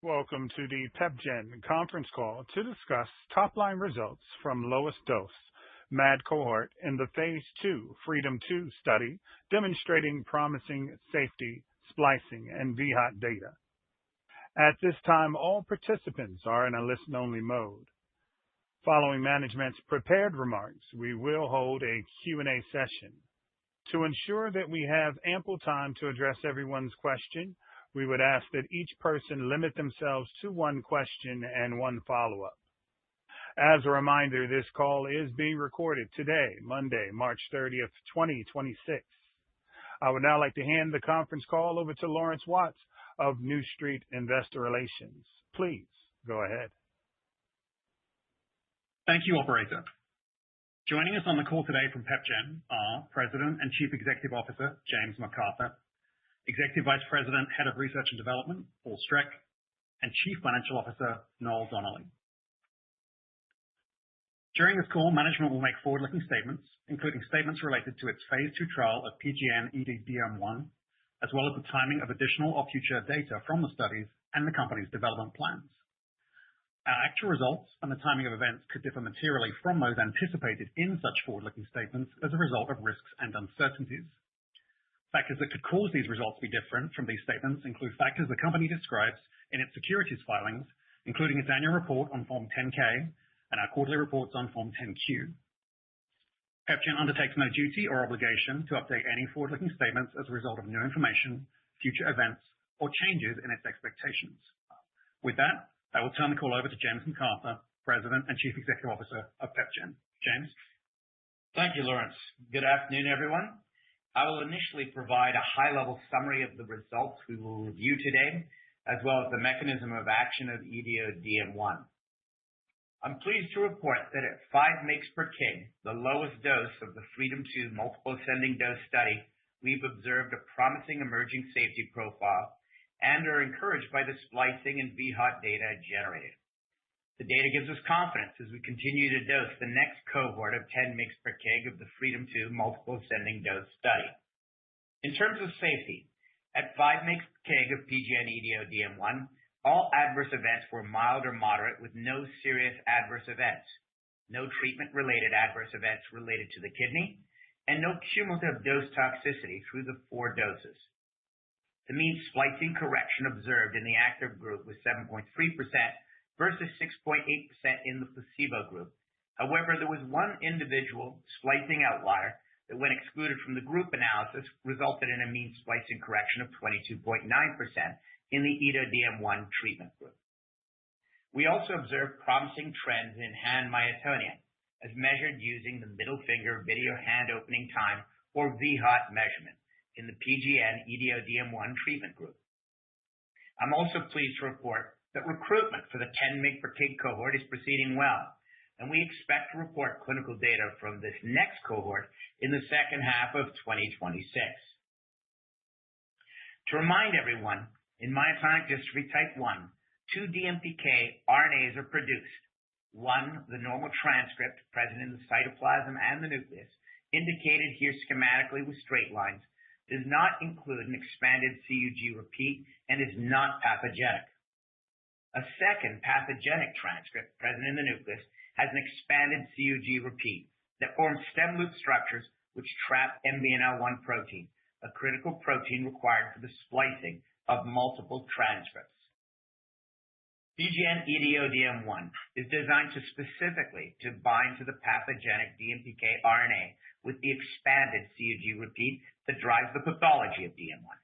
Welcome to the PepGen conference call to discuss top-line results from lowest dose MAD cohort in the phase 2 Freedom 2 study demonstrating promising safety, splicing, and VHOT data. At this time, all participants are in a listen-only mode. Following management's prepared remarks, we will hold a Q&A session. To ensure that we have ample time to address everyone's question, we would ask that each person limit themselves to one question and one follow-up. As a reminder, this call is being recorded today, Monday, March 30th, 2026. I would now like to hand the conference call over to Lawrence Watts of New Street Investor Relations. Please go ahead. Thank you, operator. Joining us on the call today from PepGen are President and Chief Executive Officer, James McArthur, Executive Vice President, Head of Research and Development, Paul Streck, and Chief Financial Officer, Noel Donnelly. During this call, management will make forward-looking statements, including statements related to its phase 2 trial of PGN-EDODM1, as well as the timing of additional or future data from the studies and the company's development plans. Our actual results and the timing of events could differ materially from those anticipated in such forward-looking statements as a result of risks and uncertainties. Factors that could cause these results to be different from these statements include factors the company describes in its securities filings, including its annual report on Form 10-K and our quarterly reports on Form 10-Q. PepGen undertakes no duty or obligation to update any forward-looking statements as a result of new information, future events, or changes in its expectations. With that, I will turn the call over to James McArthur, President and Chief Executive Officer of PepGen. James? Thank you, Lawrence. Good afternoon, everyone. I will initially provide a high-level summary of the results we will review today, as well as the mechanism of action of EDODM1. I'm pleased to report that at 5 mg/kg, the lowest dose of the Freedom 2 multiple ascending dose study, we've observed a promising emerging safety profile and are encouraged by the splicing and VHOT data generated. The data gives us confidence as we continue to dose the next cohort of 10 mg/kg of the Freedom 2 multiple ascending dose study. In terms of safety, at 5 mg/kg of PGN-EDODM1, all adverse events were mild or moderate with no serious adverse events, no treatment-related adverse events related to the kidney, and no cumulative dose toxicity through the 4 doses. The mean splicing correction observed in the active group was 7.3%, versus 6.8% in the placebo group. However, there was one individual splicing outlier that, when excluded from the group analysis, resulted in a mean splicing correction of 22.9% in the EDODM1 treatment group. We also observed promising trends in hand myotonia, as measured using the middle finger video hand opening time, or VHOT measurement, in the PGN-EDODM1 treatment group. I'm also pleased to report that recruitment for the 10 mg/kg cohort is proceeding well, and we expect to report clinical data from this next cohort in the second half of 2026. To remind everyone, in myotonic dystrophy type 1, 2 DMPK RNAs are produced. One, the normal transcript present in the cytoplasm and the nucleus, indicated here schematically with straight lines, does not include an expanded CUG repeat and is not pathogenic. A second pathogenic transcript present in the nucleus has an expanded CUG repeat that forms stem loop structures which trap MBNL1 protein, a critical protein required for the splicing of multiple transcripts. PGN-EDODM1 is designed to specifically bind to the pathogenic DMPK RNA with the expanded CUG repeat that drives the pathology of DM1.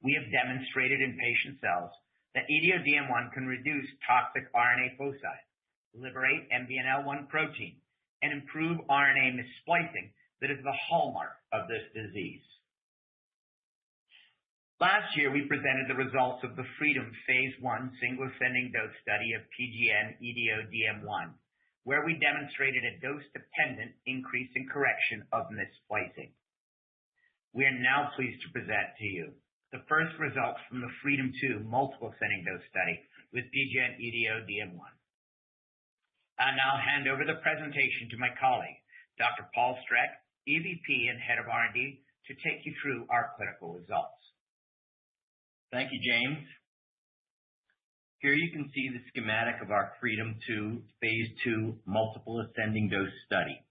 We have demonstrated in patient cells that EDODM1 can reduce toxic RNA foci, liberate MBNL1 protein, and improve RNA missplicing that is the hallmark of this disease. Last year, we presented the results of the Freedom phase 1 single ascending dose study of PGN-EDODM1, where we demonstrated a dose-dependent increase in correction of missplicing. We are now pleased to present to you the first results from the Freedom 2 multiple ascending dose study with PGN-EDODM1. I now hand over the presentation to my colleague, Dr. Paul Streck, EVP and Head of R&D, to take you through our clinical results. Thank you, James. Here you can see the schematic of our FREEDOM-2 phase 2 multiple ascending dose study.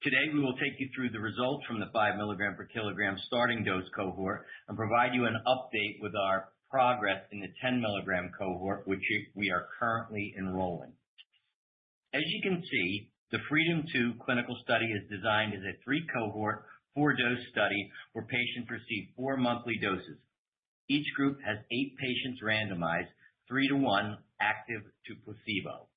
Today, we will take you through the results from the 5 milligram per kilogram starting dose cohort and provide you an update with our progress in the 10 milligram cohort, which we are currently enrolling. As you can see, the FREEDOM-2 clinical study is designed as a 3-cohort, 4-dose study where patients receive 4 monthly doses. Each group has 8 patients randomized, 3-to-1, active to placebo.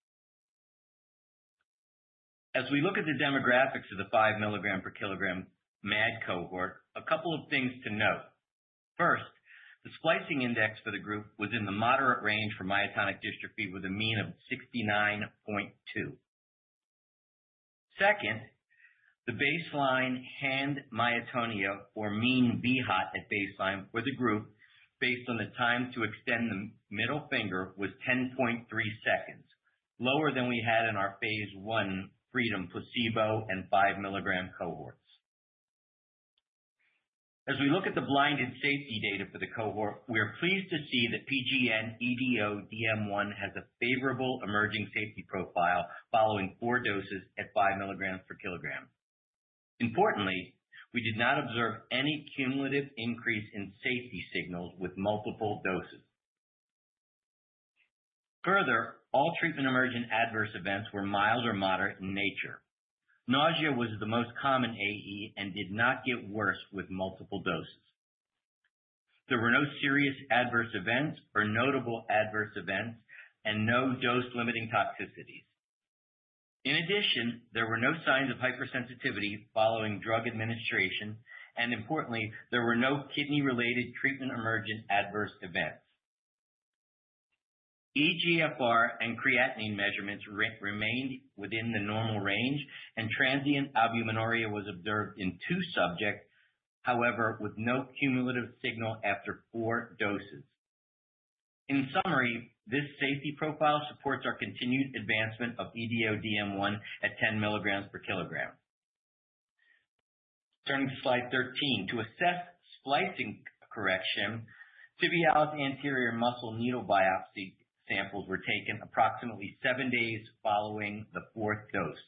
As we look at the demographics of the 5 milligram per kilogram MAD cohort, a couple of things to note. First, the splicing index for the group was in the moderate range for myotonic dystrophy with a mean of 69.2. Second, the baseline hand myotonia or mean VHOT at baseline for the group based on the time to extend the middle finger was 10.3 seconds, lower than we had in our phase 1 FREEDOM placebo and 5 milligram cohorts. As we look at the blinded safety data for the cohort, we are pleased to see that PGN-EDODM1 has a favorable emerging safety profile following 4 doses at 5 milligrams per kilogram. Importantly, we did not observe any cumulative increase in safety signals with multiple doses. Further, all treatment-emergent adverse events were mild or moderate in nature. Nausea was the most common AE and did not get worse with multiple doses. There were no serious adverse events or notable adverse events and no dose-limiting toxicities. In addition, there were no signs of hypersensitivity following drug administration, and importantly, there were no kidney-related treatment-emergent adverse events. eGFR and creatinine measurements remained within the normal range, and transient albuminuria was observed in 2 subjects, however, with no cumulative signal after 4 doses. In summary, this safety profile supports our continued advancement of EDODM1 at 10 milligrams per kilogram. Turning to slide 13, to assess splicing correction, tibialis anterior muscle needle biopsy samples were taken approximately 7 days following the 4th dose.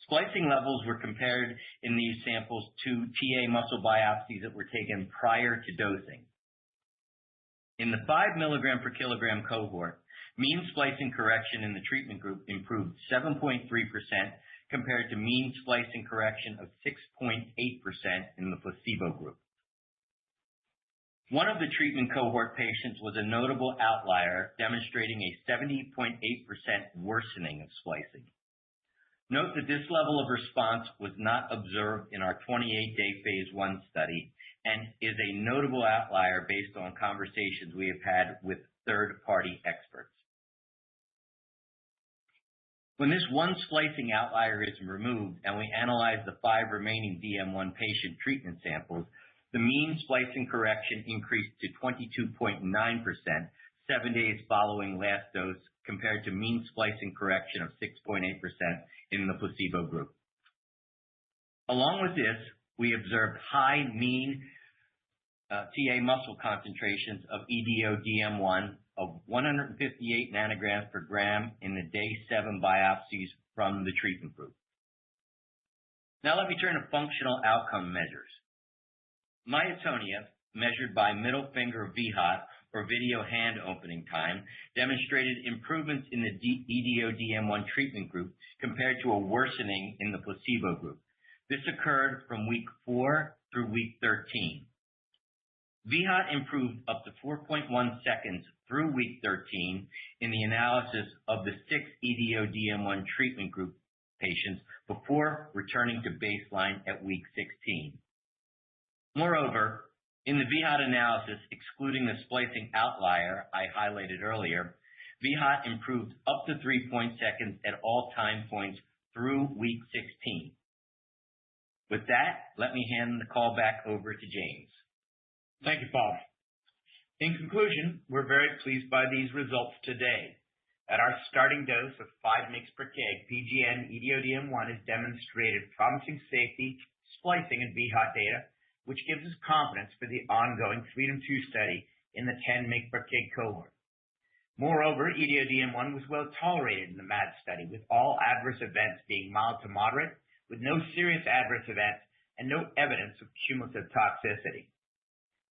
Splicing levels were compared in these samples to TA muscle biopsies that were taken prior to dosing. In the 5 milligram per kilogram cohort, mean splicing correction in the treatment group improved 7.3% compared to mean splicing correction of 6.8% in the placebo group. One of the treatment cohort patients was a notable outlier, demonstrating a 70.8% worsening of splicing. Note that this level of response was not observed in our 28-day phase 1 study and is a notable outlier based on conversations we have had with third-party experts. When this one splicing outlier is removed and we analyze the 5 remaining DM1 patient treatment samples, the mean splicing correction increased to 22.9% 7 days following last dose compared to mean splicing correction of 6.8% in the placebo group. Along with this, we observed high mean TA muscle concentrations of EDODM1 of 158 nanograms per gram in the day 7 biopsies from the treatment group. Now let me turn to functional outcome measures. Myotonia, measured by middle finger VHOT or video hand opening time, demonstrated improvements in the EDODM1 treatment group compared to a worsening in the placebo group. This occurred from week 4 through week 13. VHOT improved up to 4.1 seconds through week 13 in the analysis of the 6 EDODM1 treatment group patients before returning to baseline at week 16. Moreover, in the VHOT analysis, excluding the splicing outlier I highlighted earlier, VHOT improved up to 3 seconds at all time points through week 16. With that, let me hand the call back over to James. Thank you, Paul. In conclusion, we're very pleased by these results today. At our starting dose of 5 mg per kg, PGN-EDODM1 has demonstrated promising safety, splicing, and VHOT data, which gives us confidence for the ongoing FREEDOM-2 study in the 10 mg per kg cohort. Moreover, EDO-DM1 was well tolerated in the MAD study, with all adverse events being mild to moderate, with no serious adverse events and no evidence of cumulative toxicity.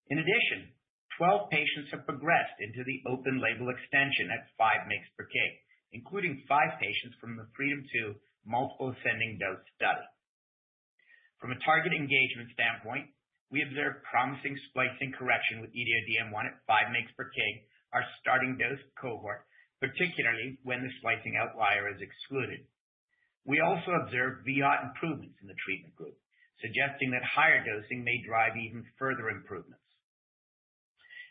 In addition, 12 patients have progressed into the open label extension at 5 mg/kg, including 5 patients from the FREEDOM2 multiple ascending dose study. From a target engagement standpoint, we observed promising splicing correction with EDO-DM1 at 5 mg/kg, our starting dose cohort, particularly when the splicing outlier is excluded. We also observed VHOT improvements in the treatment group, suggesting that higher dosing may drive even further improvements.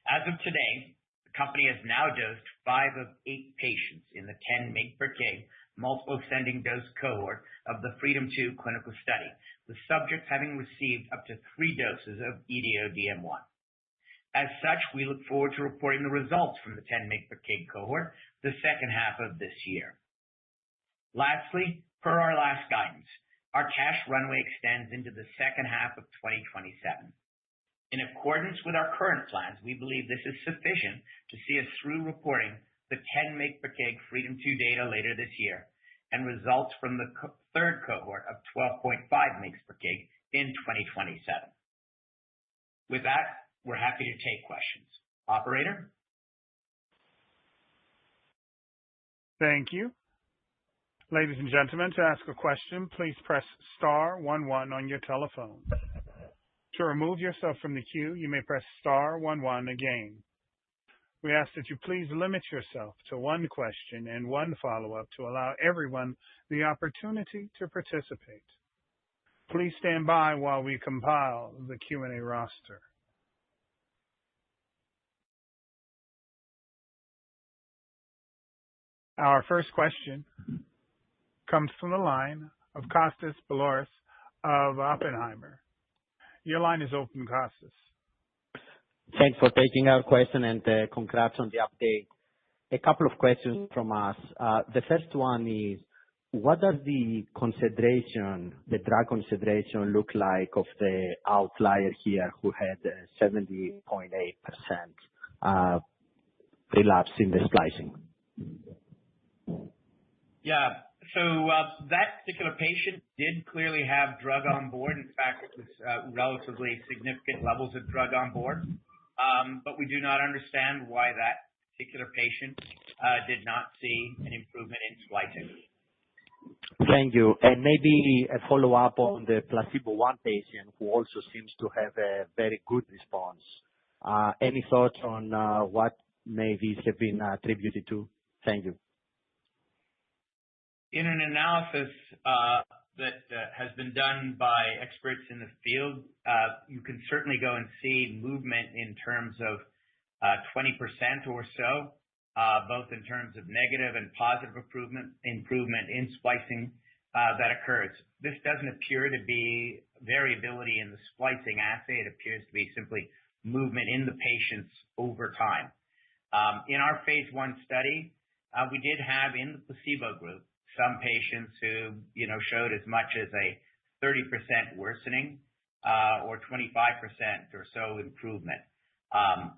As of today, the company has now dosed 5 of 8 patients in the 10 mg/kg multiple ascending dose cohort of the FREEDOM2 clinical study, with subjects having received up to 3 doses of EDO-DM1. As such, we look forward to reporting the results from the 10 mg/kg cohort the second half of this year. Lastly, per our last guidance, our cash runway extends into the second half of 2027. In accordance with our current plans, we believe this is sufficient to see us through reporting the 10 mg/kg FREEDOM2 data later this year and results from the third cohort of 12.5 mg/kg in 2027. With that, we're happy to take questions. Operator? Thank you. Ladies and gentlemen, to ask a question, please press star 11 on your telephone. To remove yourself from the queue, you may press star 11 again. We ask that you please limit yourself to one question and one follow-up to allow everyone the opportunity to participate. Please stand by while we compile the Q&A roster. Our first question comes from the line of Kostas Biliouris of Oppenheimer. Your line is open, Kostas. Thanks for taking our question and congrats on the update. A couple of questions from us. The first one is, what does the drug consideration look like of the outlier here who had 70.8% relapse in the splicing? Yeah. So that particular patient did clearly have drug on board. In fact, it was relatively significant levels of drug on board. But we do not understand why that particular patient did not see an improvement in splicing. Thank you. And maybe a follow-up on the placebo-1 patient who also seems to have a very good response. Any thoughts on what may these have been attributed to? Thank you. In an analysis that has been done by experts in the field, you can certainly go and see movement in terms of 20% or so, both in terms of negative and positive improvement in splicing that occurs. This doesn't appear to be variability in the splicing assay. It appears to be simply movement in the patients over time. In our phase 1 study, we did have in the placebo group some patients who, showed as much as a 30% worsening or 25% or so improvement.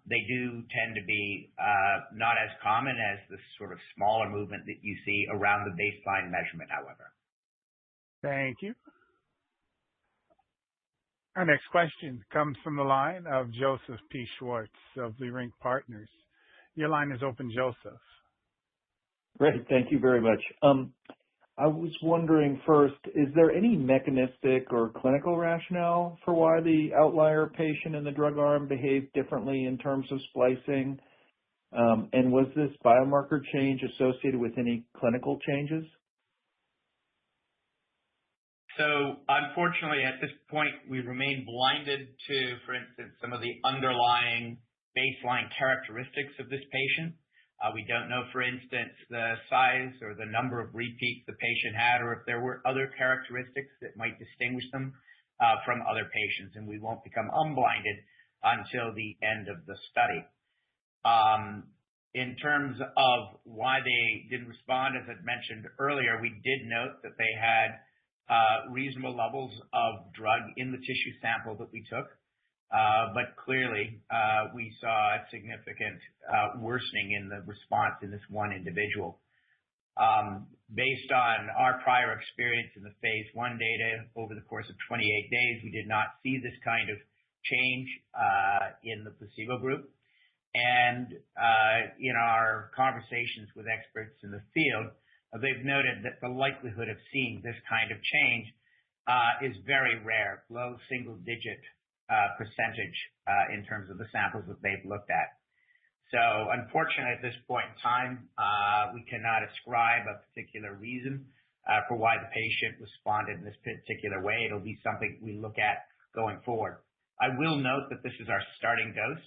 They do tend to be not as common as the sort of smaller movement that you see around the baseline measurement, however. Thank you. Our next question comes from the line of Joseph P. Schwartz of Leerink Partners. Your line is open, Joseph. Great. Thank you very much. I was wondering first, is there any mechanistic or clinical rationale for why the outlier patient in the drug arm behaved differently in terms of splicing? And was this biomarker change associated with any clinical changes? So unfortunately, at this point, we remain blinded to, for instance, some of the underlying baseline characteristics of this patient. We don't know, for instance, the size or the number of repeats the patient had, or if there were other characteristics that might distinguish them from other patients, and we won't become unblinded until the end of the study. In terms of why they didn't respond, as I'd mentioned earlier, we did note that they had reasonable levels of drug in the tissue sample that we took. but clearly we saw a significant worsening in the response in this one individual. Based on our prior experience in the phase 1 data over the course of 28 days, we did not see this kind of change in the placebo group. And in our conversations with experts in the field, they've noted that the likelihood of seeing this kind of change is very rare, low single-digit percentage in terms of the samples that they've looked at. So unfortunately, at this point in time, we cannot ascribe a particular reason for why the patient responded in this particular way. It'll be something we look at going forward. I will note that this is our starting dose,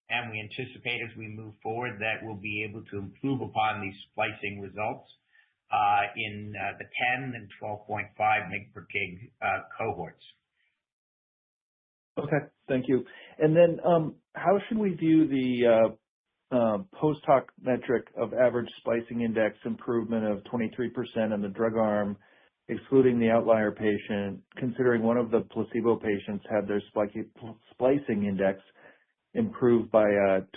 and we anticipate as we move forward that we'll be able to improve upon these splicing results in the 10 and 12.5 mg per kg cohorts. Okay, thank you. And then how should we view the post-hoc metric of average splicing index improvement of 23% in the drug arm, excluding the outlier patient, considering one of the placebo patients had their splicing index improved by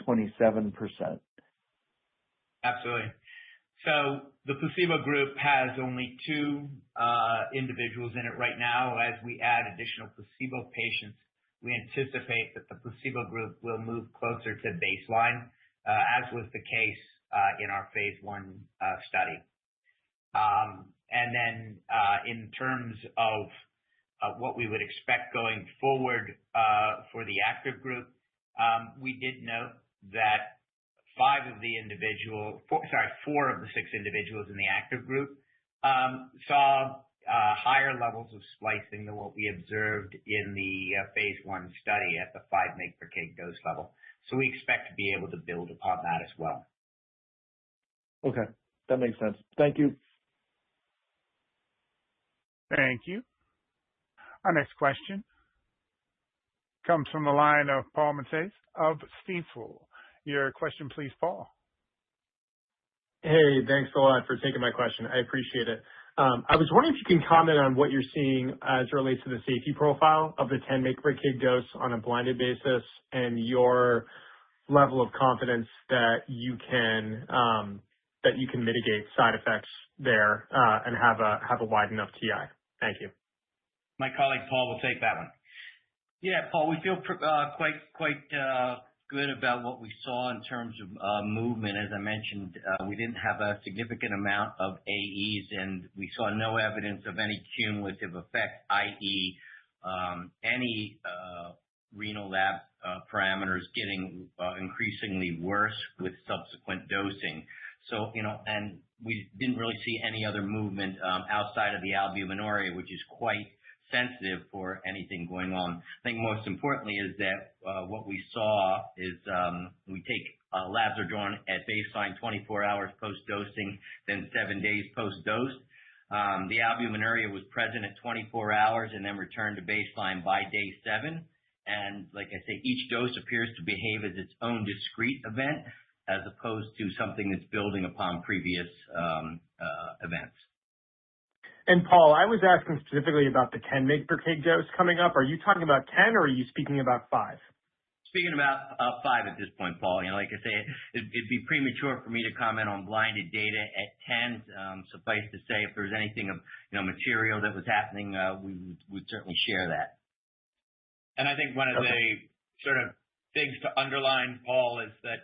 27%? Absolutely. So the placebo group has only 2 individuals in it right now. As we add additional placebo patients, we anticipate that the placebo group will move closer to baseline, as was the case in our phase 1 study. And then in terms of what we would expect going forward for the active group, we did note that 4 of the 6 individuals in the active group saw higher levels of splicing than what we observed in the phase 1 study at the 5 mg per kg dose level. So we expect to be able to build upon that as well. Okay, that makes sense. Thank you. Thank you. Our next question comes from the line of Paul Matteis of Stifel. Your question, please, Paul. Hey, thanks a lot for taking my question. I appreciate it. I was wondering if you can comment on what you're seeing as it relates to the safety profile of the 10 mg per kg dose on a blinded basis and your level of confidence that you can mitigate side effects there and have a wide enough TI. Thank you. My colleague Paul will take that one. Yeah, Paul, we feel quite good about what we saw in terms of movement. As I mentioned, we didn't have a significant amount of AEs, and we saw no evidence of any cumulative effect, i.e., any renal lab parameters getting increasingly worse with subsequent dosing. So, and we didn't really see any other movement outside of the albuminuria, which is quite sensitive for anything going on. I think most importantly is that what we saw is we take labs are drawn at baseline 24 hours post-dosing, then 7 days post-dose. The albuminuria was present at 24 hours and then returned to baseline by day 7. And like I say, each dose appears to behave as its own discrete event as opposed to something that's building upon previous events. And Paul, I was asking specifically about the 10 mg per kg dose coming up. Are you talking about 10 or are you speaking about 5? Speaking about 5 at this point, Paul, like I say, it'd be premature for me to comment on blinded data at 10. Suffice to say, if there was anything of material that was happening, we would certainly share that. And I think one of the sort of things to underline, Paul, is that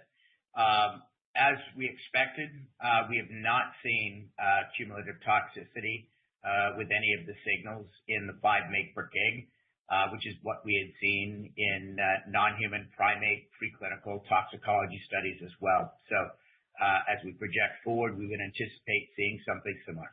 as we expected, we have not seen cumulative toxicity with any of the signals in the 5 mg per kg, which is what we had seen in non-human primate preclinical toxicology studies as well. So as we project forward, we would anticipate seeing something similar.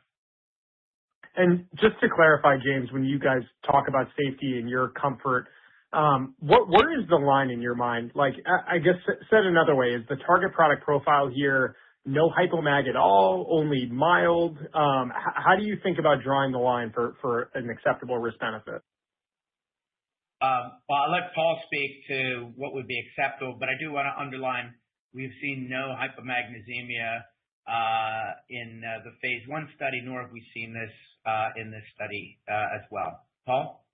And just to clarify, James, when you guys talk about safety and your comfort, where is the line in your mind? Like, I guess said another way, is the target product profile here no hypomag at all, only mild? How do you think about drawing the line for an acceptable risk benefit? Well, I'll let Paul speak to what would be acceptable, but I do want to underline we've seen no hypomagnesemia in the phase 1 study, nor have we seen this in this study as well. Paul?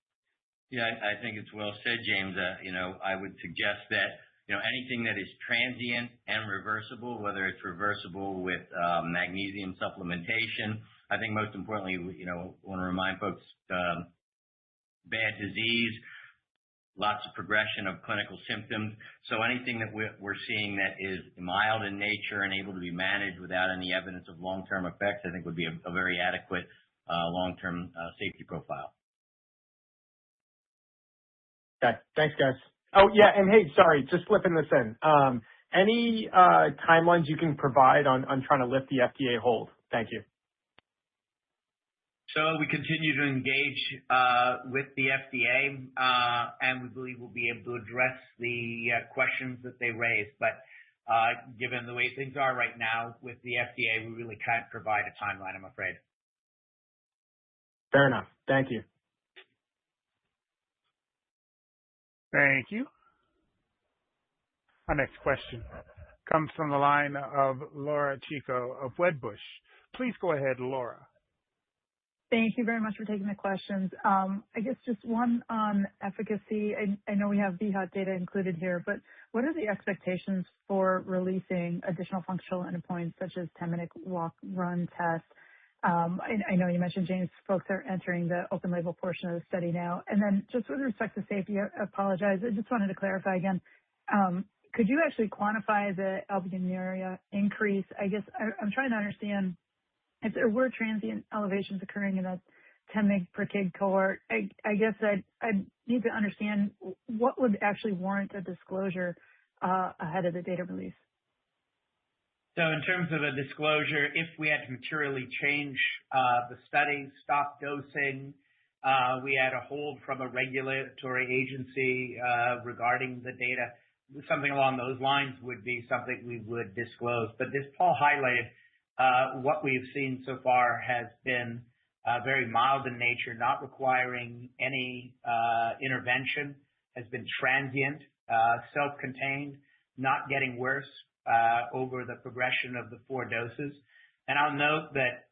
Yeah, I think it's well said, James. I would suggest that, anything that is transient and reversible, whether it's reversible with magnesium supplementation, I think most importantly, want to remind folks, bad disease, lots of progression of clinical symptoms. So anything that we're seeing that is mild in nature and able to be managed without any evidence of long-term effects, I think would be a very adequate long-term safety profile. Okay. Thanks, guys. Oh, yeah, and hey, sorry, just slipping this in. Any timelines you can provide on trying to lift the FDA hold? Thank you. So we continue to engage with the FDA, and we believe we'll be able to address the questions that they raised. But given the way things are right now with the FDA, we really can't provide a timeline, I'm afraid. Fair enough. Thank you. Thank you. Our next question comes from the line of Laura Chico of Wedbush. Please go ahead, Laura. Thank you very much for taking the questions. I guess just one on efficacy. I know we have VHOT data included here, but what are the expectations for releasing additional functional endpoints such as 10-minute walk-run test? I know you mentioned, James, folks are entering the open label portion of the study now. And then just with respect to safety, I apologize. I just wanted to clarify again. Could you actually quantify the albuminuria increase? I guess I'm trying to understand if there were transient elevations occurring in that 10 mg per kg cohort. I guess I'd need to understand what would actually warrant a disclosure ahead of the data release. So in terms of a disclosure, if we had to materially change the study, stop dosing, we had a hold from a regulatory agency regarding the data, something along those lines would be something we would disclose. But as Paul highlighted, what we've seen so far has been very mild in nature, not requiring any intervention, has been transient, self-contained, not getting worse over the progression of the 4 doses. And I'll note that,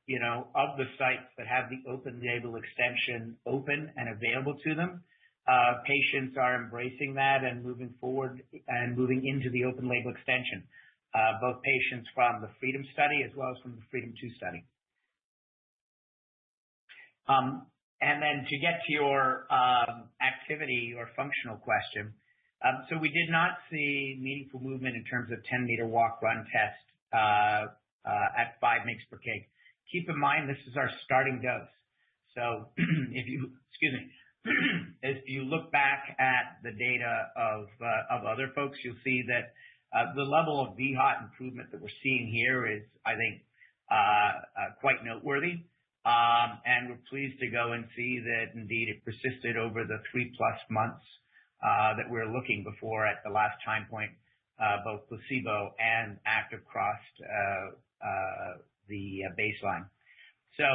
of the sites that have the open label extension open and available to them, patients are embracing that and moving forward and moving into the open label extension, both patients from the FREEDOM study as well as from the FREEDOM 2 study. And then to get to your activity or functional question, so we did not see meaningful movement in terms of 10-meter walk-run test at 5 mg per kg. Keep in mind, this is our starting dose. So if you look back at the data of other folks, you'll see that the level of VHOT improvement that we're seeing here is, I think, quite noteworthy. And we're pleased to go and see that indeed it persisted over the 3+ months that we're looking before at the last time point, both placebo and active crossed the baseline. So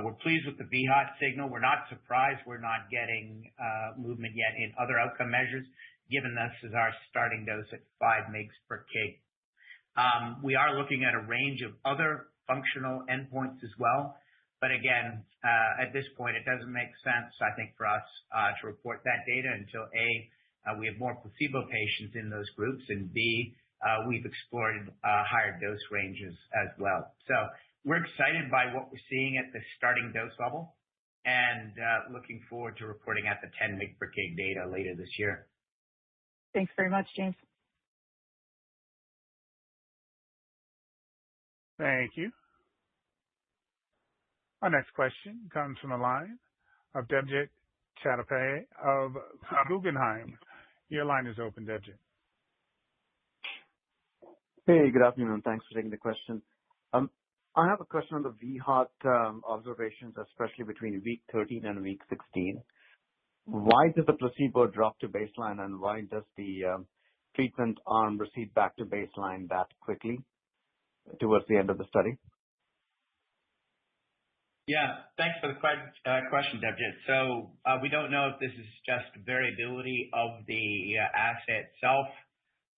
we're pleased with the VHOT signal. We're not surprised we're not getting movement yet in other outcome measures, given this is our starting dose at 5 mg per kg. We are looking at a range of other functional endpoints as well. But again, at this point, it doesn't make sense, I think, for us to report that data until A, we have more placebo patients in those groups, and B, we've explored higher dose ranges as well. So we're excited by what we're seeing at the starting dose level and looking forward to reporting at the 10 mg per kg data later this year. Thanks very much, James. Thank you. Our next question comes from the line of Debjit Chattopadhyay of Guggenheim. Your line is open, Debjit. Hey, good afternoon. Thanks for taking the question. I have a question on the VHOT observations, especially between week 13 and week 16. Why does the placebo drop to baseline, and why does the treatment arm recede back to baseline that quickly towards the end of the study? Yeah, thanks for the question, Debjit. So we don't know if this is just variability of the assay itself.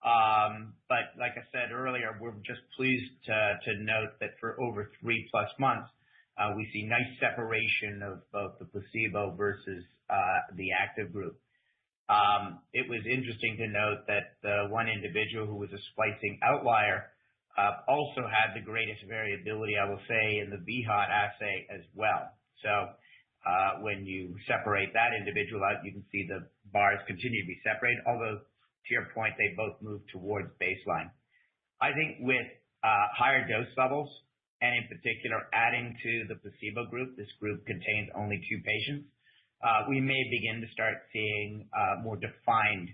But like I said earlier, we're just pleased to note that for over 3+ months, we see nice separation of both the placebo versus the active group. It was interesting to note that the one individual who was a splicing outlier also had the greatest variability, I will say, in the VHOT assay as well. So when you separate that individual out, you can see the bars continue to be separated, although to your point, they both move towards baseline. I think with higher dose levels, and in particular adding to the placebo group, this group contains only 2 patients, we may begin to start seeing more defined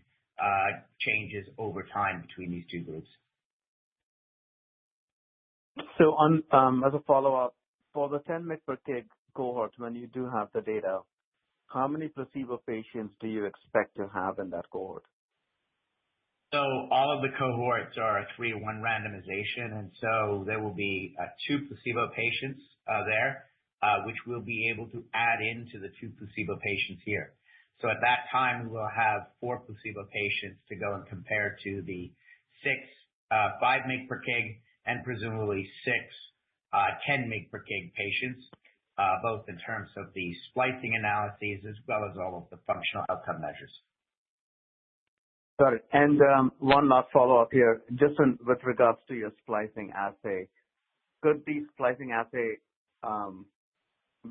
changes over time between these 2 groups. So as a follow-up, for the 10 mg per kg cohort, when you do have the data, how many placebo patients do you expect to have in that cohort? So all of the cohorts are a 3-to-1 randomization, and so there will be 2 placebo patients there, which we'll be able to add into the 2 placebo patients here. So at that time, we will have 4 placebo patients to go and compare to the 5 mg per kg and presumably 6 10 mg per kg patients, both in terms of the splicing analyses as well as all of the functional outcome measures. Got it. And one last follow-up here, just with regards to your splicing assay. Could the splicing assay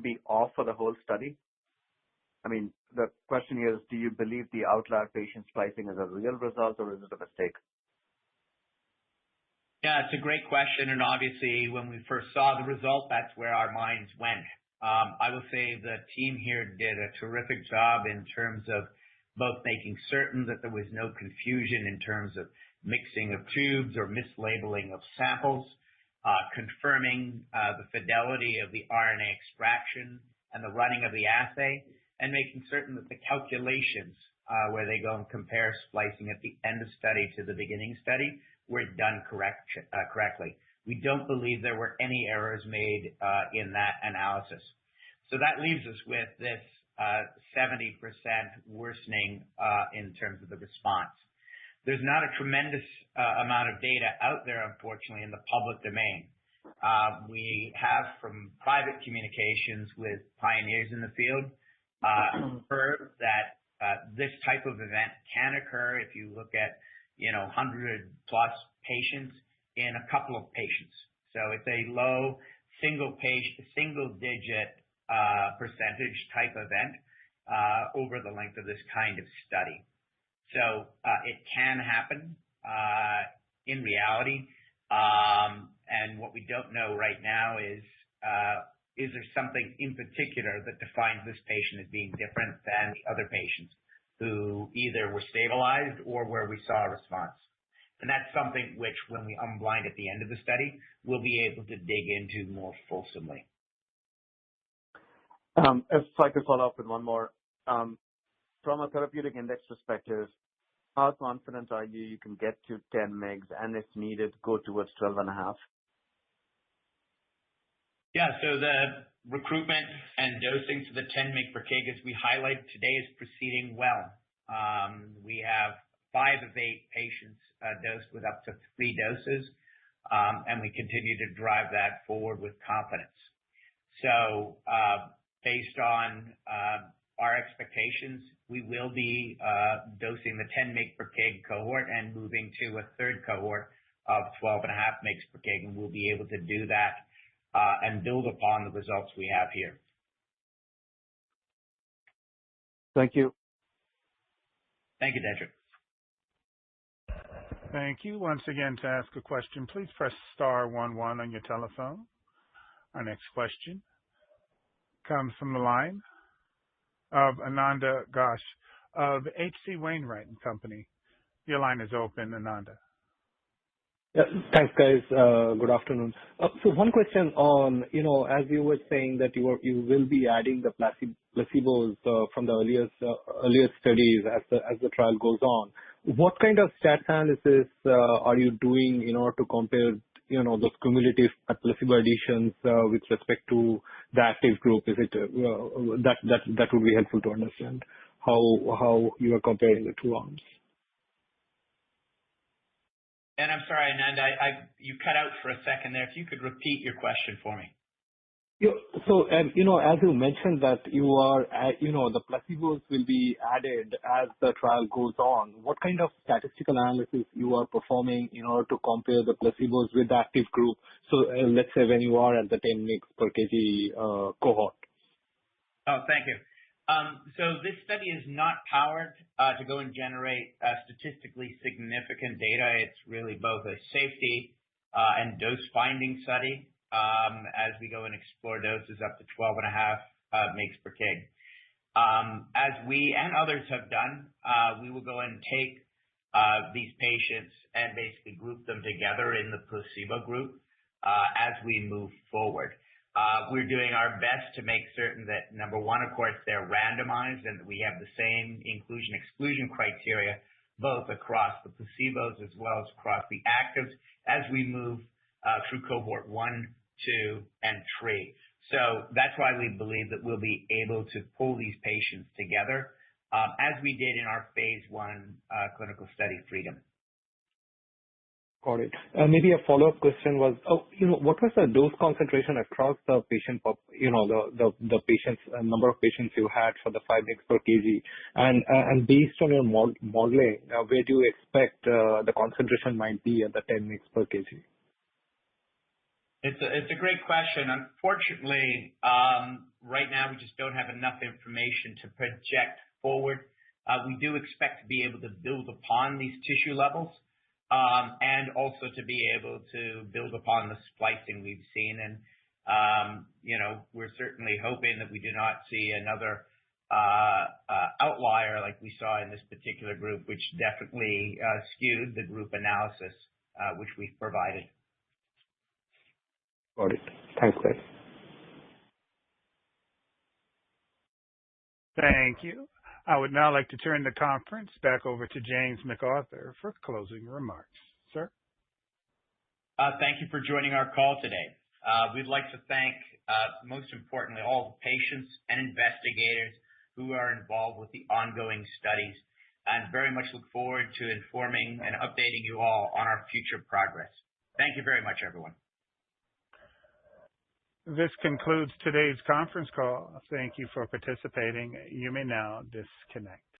be off for the whole study? I mean, the question here is, do you believe the outlier patient splicing is a real result or is it a mistake? Yeah, it's a great question, and obviously when we first saw the result, that's where our minds went. I will say the team here did a terrific job in terms of both making certain that there was no confusion in terms of mixing of tubes or mislabeling of samples, confirming the fidelity of the RNA extraction and the running of the assay, and making certain that the calculations where they go and compare splicing at the end of study to the beginning study were done correctly. We don't believe there were any errors made in that analysis. So that leaves us with this 70% worsening in terms of the response. There's not a tremendous amount of data out there, unfortunately, in the public domain. We have, from private communications with pioneers in the field, heard that this type of event can occur if you look at 100 plus patients in a couple of patients. So it's a low single digit percentage type event over the length of this kind of study. So it can happen in reality. And what we don't know right now is there something in particular that defines this patient as being different than the other patients who either were stabilized or where we saw a response. And that's something which, when we unblind at the end of the study, we'll be able to dig into more fulsomely. If I could follow up with one more. From a therapeutic index perspective, how confident are you can get to 10 mg and if needed, go towards 12.5? Yeah, so the recruitment and dosing to the 10 mg per kg, as we highlighted today, is proceeding well. We have 5 of 8 patients dosed with up to 3 doses, and we continue to drive that forward with confidence. So based on our expectations, we will be dosing the 10 mg per kg cohort and moving to a third cohort of 12.5 mg per kg, and we'll be able to do that and build upon the results we have here. Thank you. Thank you, Dedrick. Thank you. Once again, to ask a question, please press star 11 on your telephone. Our next question comes from the line of Ananda Ghosh of H.C. Wainwright & Company. Your line is open, Ananda. Yeah, thanks, guys. Good afternoon. So one question on, as you were saying that you will be adding the placebos from the earlier studies as the trial goes on. What kind of stats analysis are you doing in order to compare, those cumulative placebo additions with respect to the active group? Is it that would be helpful to understand how you are comparing the 2 arms? And I'm sorry, Ananda, you cut out for a second there. If you could repeat your question for me. As you mentioned that the placebos will be added as the trial goes on, what kind of statistical analysis you are performing in order to compare the placebos with the active group? Let's say when you are at the 10 mg per kg cohort. Oh, thank you. This study is not powered to go and generate statistically significant data. It's really both a safety and dose-finding study as we go and explore doses up to 12.5 mg per kg. As we and others have done, we will go and take these patients and basically group them together in the placebo group as we move forward. We're doing our best to make certain that, number one, of course, they're randomized and that we have the same inclusion-exclusion criteria both across the placebos as well as across the actives as we move through cohort 1, 2, and 3. That's why we believe that we'll be able to pull these patients together as we did in our phase 1 clinical study, FREEDOM. Got it. Maybe a follow-up question was, what was the dose concentration across the patient, the patients, number of patients you had for the 5 mg per kg? And based on your modeling, where do you expect the concentration might be at the 10 mg per kg? It's a great question. Unfortunately, right now we just don't have enough information to project forward. We do expect to be able to build upon these tissue levels. And also to be able to build upon the splicing we've seen. And, we're certainly hoping that we do not see another outlier like we saw in this particular group, which definitely skewed the group analysis which we've provided. Got it. Thanks, guys. Thank you. I would now like to turn the conference back over to James McArthur for closing remarks. Sir? Thank you for joining our call today. We'd like to thank, most importantly, all the patients and investigators who are involved with the ongoing studies, and very much look forward to informing and updating you all on our future progress. Thank you very much, everyone. This concludes today's conference call. Thank you for participating. You may now disconnect.